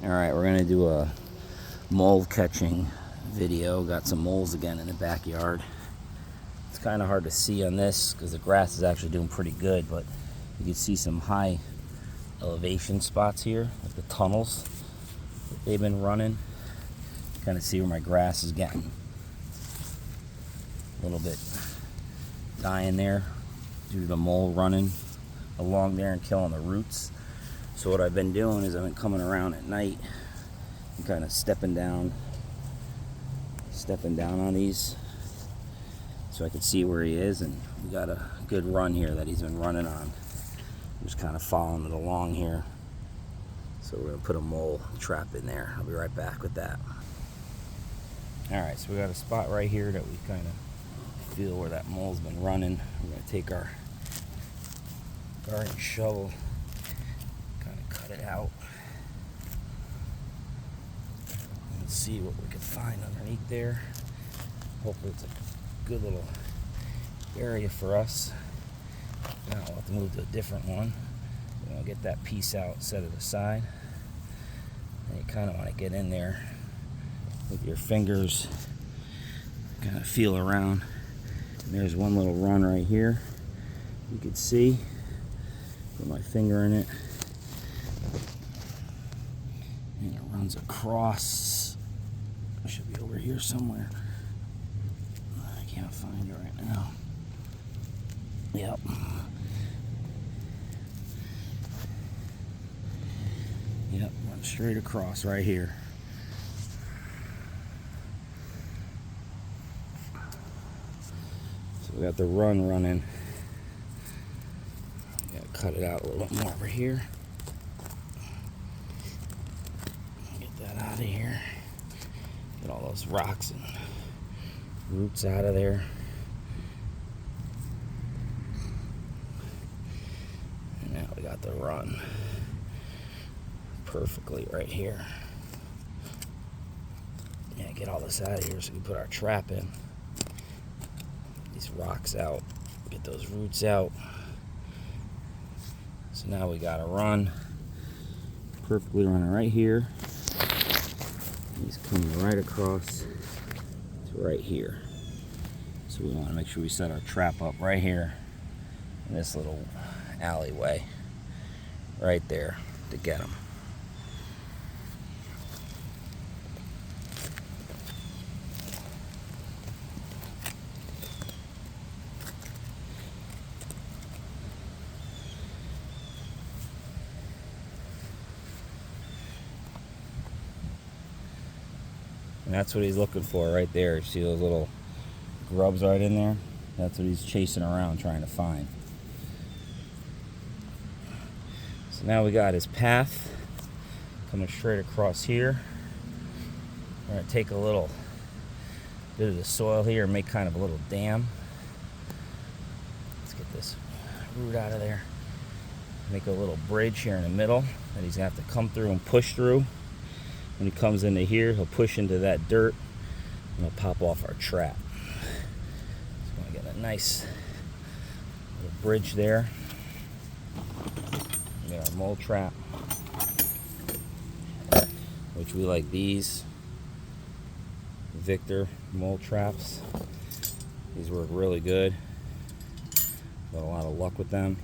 Alright, we're going to do a mole catching video. Got some moles again in the backyard. It's kind of hard to see on this because the grass is actually doing pretty good, but you can see some high elevation spots here, like the tunnels that they've been running. Kind of see where my grass is getting a little bit dying there due to the mole running along there and killing the roots. So what I've been doing is I've been coming around at night and kind of stepping down on these so I can see where he is, and we got a good run here that he's been running on. I'm just kind of following it along here. So we're gonna put a mole trap in there. I'll be right back with that. Alright, so we got a spot right here that we kind of feel where that mole's been running. We're gonna take our garden shovel, kind of cut it out, and see what we can find underneath there. Hopefully it's a good little area for us. Now we'll have to move to a different one. We'll get that piece out, set it aside. And you kind of want to get in there with your fingers, kind of feel around. And there's one little run right here. You can see. Put my finger in it. And it runs across. It should be over here somewhere. I can't find it right now. Yep. Yep, run straight across right here. So we got the run running. Gotta cut it out a little bit more over here. Get that out of here. Get all those rocks and roots out of there. And now we got the run perfectly right here. Yeah, get all this out of here so we can put our trap in. These rocks out, get those roots out. So now we got a run, perfectly running right here. He's coming right across to right here. So we want to make sure we set our trap up right here in this little alleyway right there to get him. And that's what he's looking for right there. See those little grubs right in there? That's what he's chasing around trying to find. So now we got his path coming straight across here. We're going to take a little bit of the soil here and make kind of a little dam. Let's get this root out of there. Make a little bridge here in the middle that he's going to have to come through and push through. When he comes into here, he'll push into that dirt and he'll pop off our trap. So we're going to get a nice little bridge there. We got our mole trap, which we like these Victor mole traps. These work really good. Got a lot of luck with them.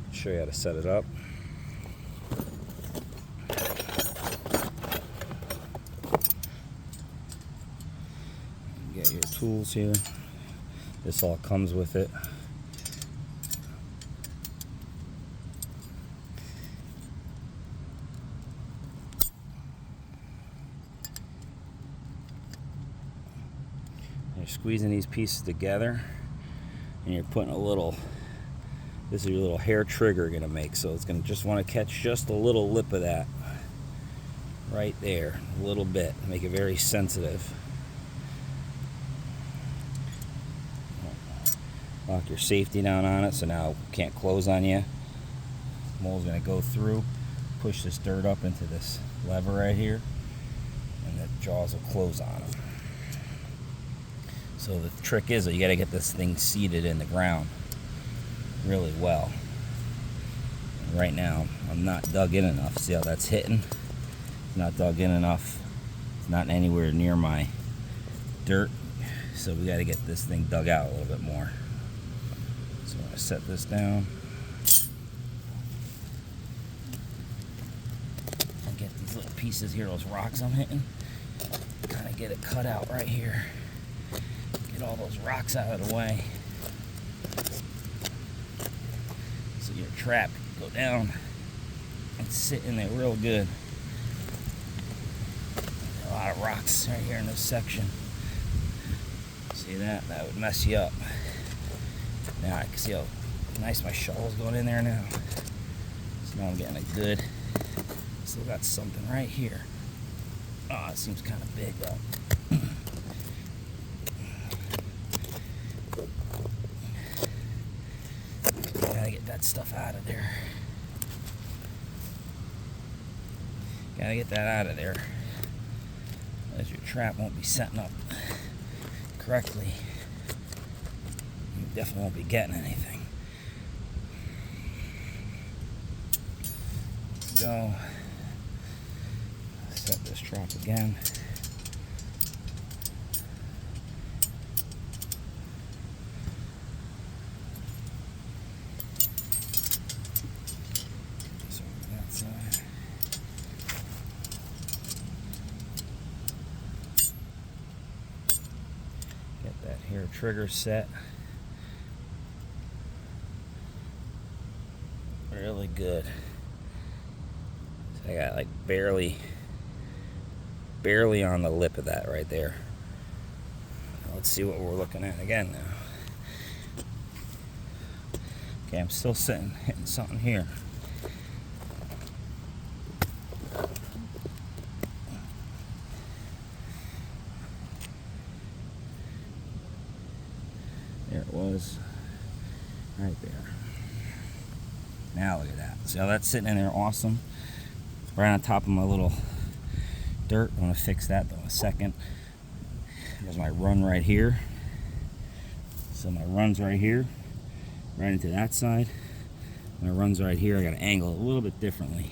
I'll show you how to set it up. Get your tools here. This all comes with it. You're squeezing these pieces together and you're putting a little, this is your little hair trigger gonna make, so it's gonna just want to catch just a little lip of that right there, a little bit, make it very sensitive. Lock your safety down on it so now it can't close on you. Mole's gonna go through, push this dirt up into this lever right here, and the jaws will close on them. So the trick is that you gotta get this thing seated in the ground really well. And right now I'm not dug in enough. See how that's hitting? Not dug in enough. It's not anywhere near my dirt. So we got to get this thing dug out a little bit more. So I'm going to set this down. And get these little pieces here, those rocks I'm hitting. Kind of get it cut out right here. Get all those rocks out of the way. So your trap can go down and sit in there real good. A lot of rocks right here in this section. See that? That would mess you up. Now I can see how nice my shovel's going in there now. So now I'm getting a good. Still got something right here. Oh, it seems kind of big though. Gotta get that stuff out of there. Gotta get that out of there. As your trap won't be setting up correctly. You definitely won't be getting anything. Let's go. Set this trap again. So that side. Get that hair trigger set. Really good. So I got like barely on the lip of that right there. Let's see what we're looking at again now. Okay, I'm still hitting something here. There it was, right there. Now look at that. See how that's sitting in there awesome? Right on top of my little dirt. I'm gonna fix that though in a second. There's my run right here. So my run's right here, right into that side. My run's right here. I gotta angle it a little bit differently.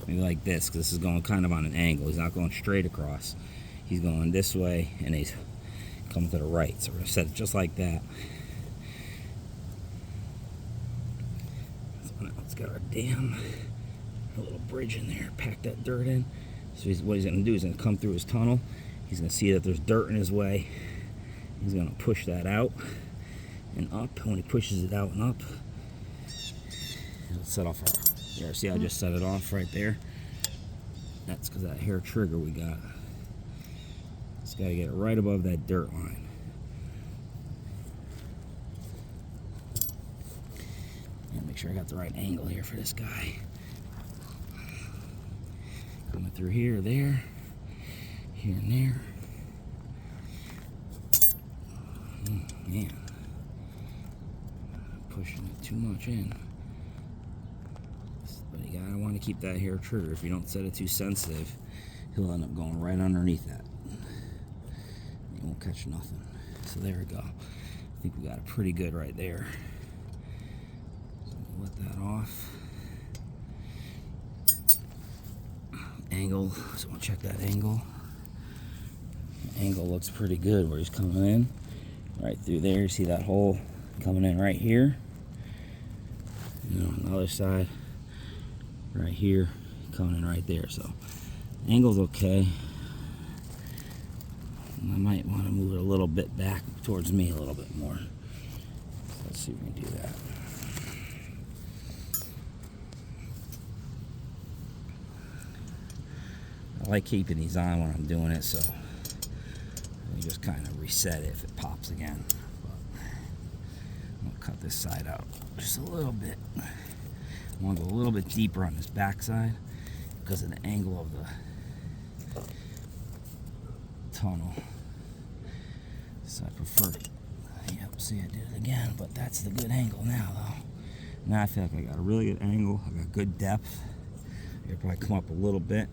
Maybe like this, because this is going kind of on an angle. He's not going straight across. He's going this way and he's coming to the right. So we're gonna set it just like that. So now let's get our dam. A little bridge in there, pack that dirt in. So what he's going to do is going to come through his tunnel. He's going to see that there's dirt in his way. He's going to push that out and up. When he pushes it out and up, it'll set off our. Here, see how I just set it off right there? That's because that hair trigger we got. Just got to get it right above that dirt line. And make sure I got the right angle here for this guy. Coming through here, there, here and there. Man, pushing it too much in. But you gotta want to keep that hair trigger. If you don't set it too sensitive, he'll end up going right underneath that. You won't catch nothing. So there we go. I think we got it pretty good right there. So we'll let that off. Angle, so we'll check that angle. The angle looks pretty good where he's coming in. Right through there, you see that hole coming in right here. And on the other side, right here, coming in right there. So, angle's okay. I might want to move it a little bit back towards me a little bit more. So let's see if we can do that. I like keeping these on when I'm doing it, so you just kind of reset it if it pops again. But I'm gonna cut this side out just a little bit. I want to go a little bit deeper on this back side because of the angle of the tunnel. So I prefer to, yep, see I did it again, but that's the good angle now though. Now I feel like I got a really good angle, I got good depth. It'll probably come up a little bit.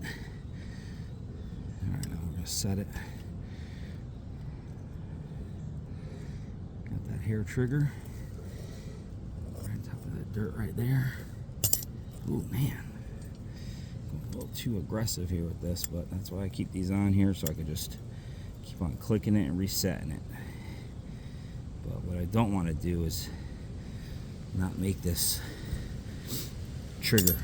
Alright, now we're going to set it. Got that hair trigger. Right on top of that dirt right there. Ooh, man. A little too aggressive here with this, but that's why I keep these on here, so I can just keep on clicking it and resetting it. But what I don't want to do is not make this trigger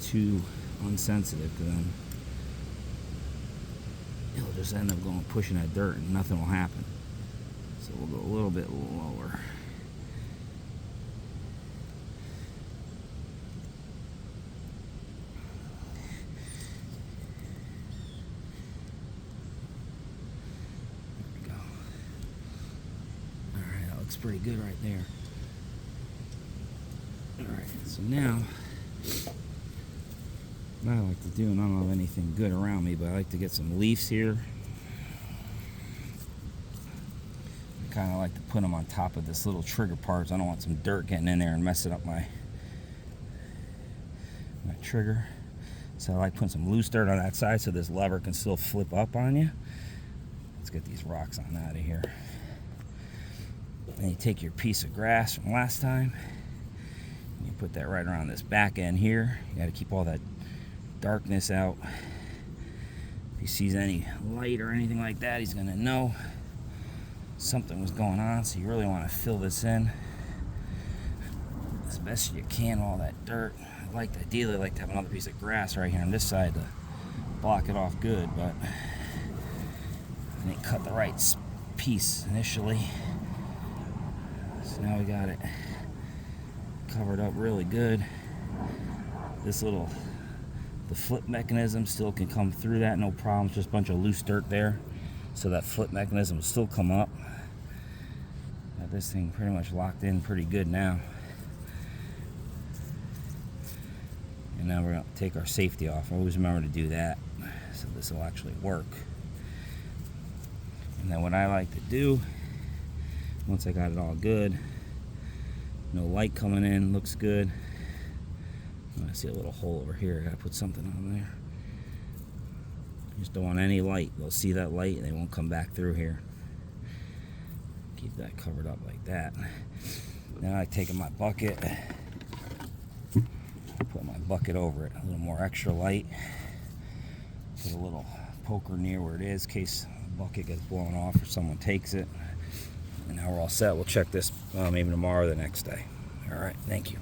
too unsensitive, because then it'll just end up going pushing that dirt and nothing will happen. So we'll go a little bit lower. There we go. Alright, that looks pretty good right there. Alright, so now what I like to do, and I don't have anything good around me, but I like to get some leaves here. I kind of like to put them on top of this little trigger part. I don't want some dirt getting in there and messing up my trigger. So I like putting some loose dirt on that side so this lever can still flip up on you. Let's get these rocks on out of here. Then you take your piece of grass from last time, and you put that right around this back end here. You got to keep all that darkness out. If he sees any light or anything like that, he's gonna know something was going on. So you really want to fill this in as best you can, all that dirt. Ideally like to have another piece of grass right here on this side to block it off good, but I didn't cut the right piece initially. So now we got it covered up really good. This little, the flip mechanism still can come through that, no problem. Just a bunch of loose dirt there, so that flip mechanism will still come up. Got this thing pretty much locked in pretty good now. And now we're going to take our safety off. Always remember to do that, so this will actually work. And then what I like to do, once I got it all good, no light coming in, looks good. I see a little hole over here. I gotta put something on there. Just don't want any light. They'll see that light and they won't come back through here. Keep that covered up like that. Now I take my bucket, put my bucket over it. A little more extra light. Put a little poker near where it is in case the bucket gets blown off or someone takes it. And now we're all set. We'll check this maybe tomorrow or the next day. All right, thank you.